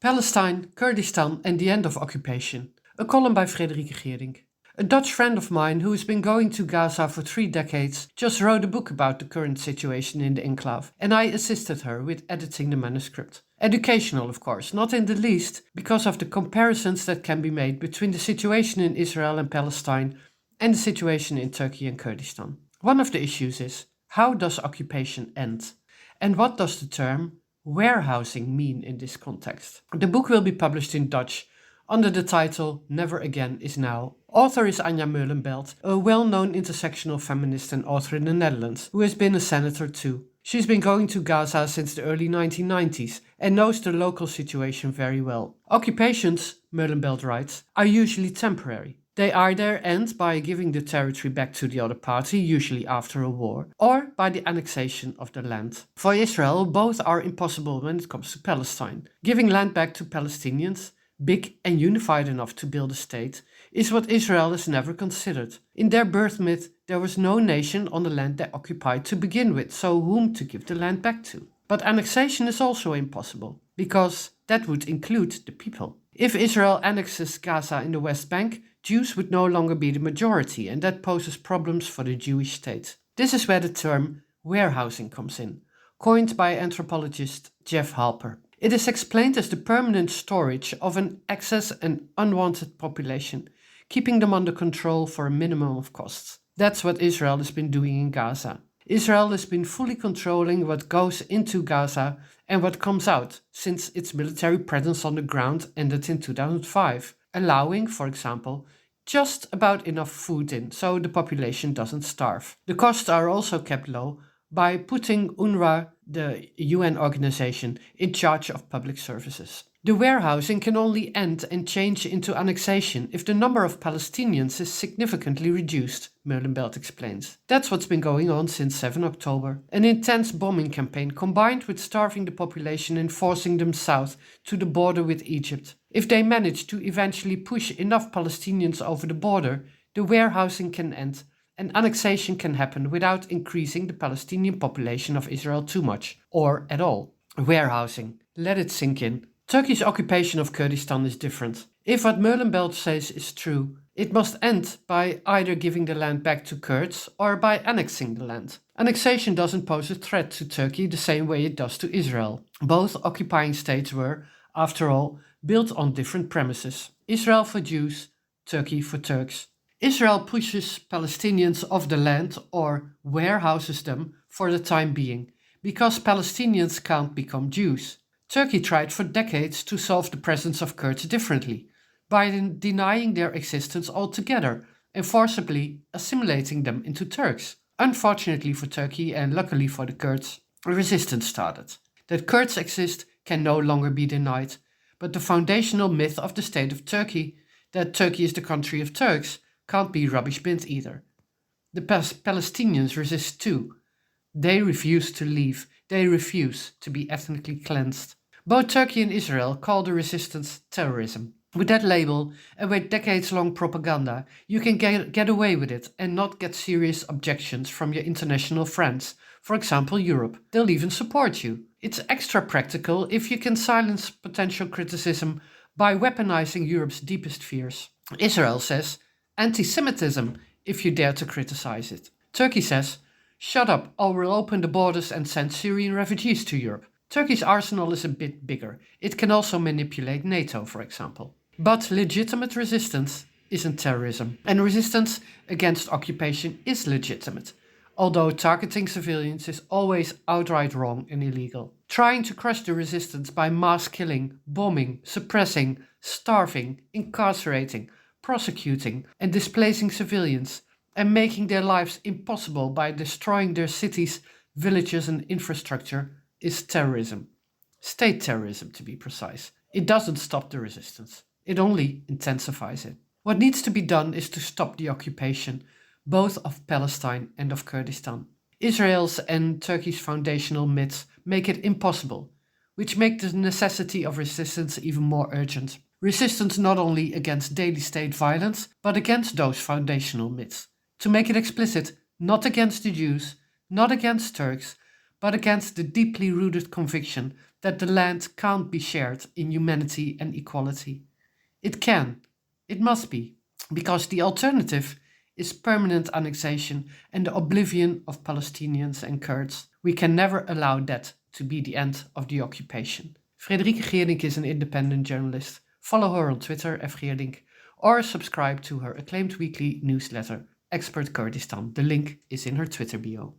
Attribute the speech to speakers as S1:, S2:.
S1: Palestine, Kurdistan and the End of Occupation. A column by Frederike Geerdink. A Dutch friend of mine who has been going to Gaza for 3 decades just wrote a book about the current situation in the enclave, and I assisted her with editing the manuscript. Educational, of course, not in the least because of the comparisons that can be made between the situation in Israel and Palestine and the situation in Turkey and Kurdistan. One of the issues is, how does occupation end? And what does the term warehousing mean in this context? The book will be published in Dutch under the title Never Again is Now. Author is Anja Meulenbelt, a well-known intersectional feminist and author in the Netherlands, who has been a senator too. She's been going to Gaza since the early 1990s and knows the local situation very well. Occupations, Meulenbelt writes, are usually temporary. They either end by giving the territory back to the other party, usually after a war, or by the annexation of the land. For Israel, both are impossible when it comes to Palestine. Giving land back to Palestinians, big and unified enough to build a state, is what Israel has never considered. In their birth myth, there was no nation on the land they occupied to begin with, so whom to give the land back to? But annexation is also impossible, because that would include the people. If Israel annexes Gaza in the West Bank, Jews would no longer be the majority, and that poses problems for the Jewish state. This is where the term warehousing comes in, coined by anthropologist Jeff Halper. It is explained as the permanent storage of an excess and unwanted population, keeping them under control for a minimum of costs. That's what Israel has been doing in Gaza. Israel has been fully controlling what goes into Gaza and what comes out since its military presence on the ground ended in 2005, allowing, for example, just about enough food in so the population doesn't starve. The costs are also kept low by putting UNRWA, the UN organization, in charge of public services. The warehousing can only end and change into annexation if the number of Palestinians is significantly reduced, Meulenbelt explains. That's what's been going on since 7 October. An intense bombing campaign combined with starving the population and forcing them south to the border with Egypt. If they manage to eventually push enough Palestinians over the border, the warehousing can end and annexation can happen without increasing the Palestinian population of Israel too much, or at all. Warehousing. Let it sink in. Turkey's occupation of Kurdistan is different. If what Meulenbelt says is true, it must end by either giving the land back to Kurds or by annexing the land. Annexation doesn't pose a threat to Turkey the same way it does to Israel. Both occupying states were, after all, built on different premises. Israel for Jews, Turkey for Turks. Israel pushes Palestinians off the land or warehouses them for the time being, because Palestinians can't become Jews. Turkey tried for decades to solve the presence of Kurds differently, by denying their existence altogether and forcibly assimilating them into Turks. Unfortunately for Turkey and luckily for the Kurds, a resistance started. That Kurds exist can no longer be denied, but the foundational myth of the state of Turkey, that Turkey is the country of Turks, can't be rubbish binned either. The Palestinians resist too. They refuse to leave. They refuse to be ethnically cleansed. Both Turkey and Israel call the resistance terrorism. With that label and with decades-long propaganda, you can get away with it and not get serious objections from your international friends, for example Europe. They'll even support you. It's extra practical if you can silence potential criticism by weaponizing Europe's deepest fears. Israel says, anti-Semitism if you dare to criticize it. Turkey says, shut up or we'll open the borders and send Syrian refugees to Europe. Turkey's arsenal is a bit bigger. It can also manipulate NATO, for example. But legitimate resistance isn't terrorism. And resistance against occupation is legitimate, although targeting civilians is always outright wrong and illegal. Trying to crush the resistance by mass killing, bombing, suppressing, starving, incarcerating, prosecuting and displacing civilians and making their lives impossible by destroying their cities, villages and infrastructure is terrorism. State terrorism, to be precise. It doesn't stop the resistance. It only intensifies it. What needs to be done is to stop the occupation, both of Palestine and of Kurdistan. Israel's and Turkey's foundational myths make it impossible, which make the necessity of resistance even more urgent. Resistance not only against daily state violence, but against those foundational myths. To make it explicit, not against the Jews, not against Turks, but against the deeply rooted conviction that the land can't be shared in humanity and equality. It can, it must be, because the alternative is permanent annexation and the oblivion of Palestinians and Kurds. We can never allow that to be the end of the occupation. Frederike Geerdink is an independent journalist. Follow her on Twitter, @Geerdink, or subscribe to her acclaimed weekly newsletter, Expert Kurdistan. The link is in her Twitter bio.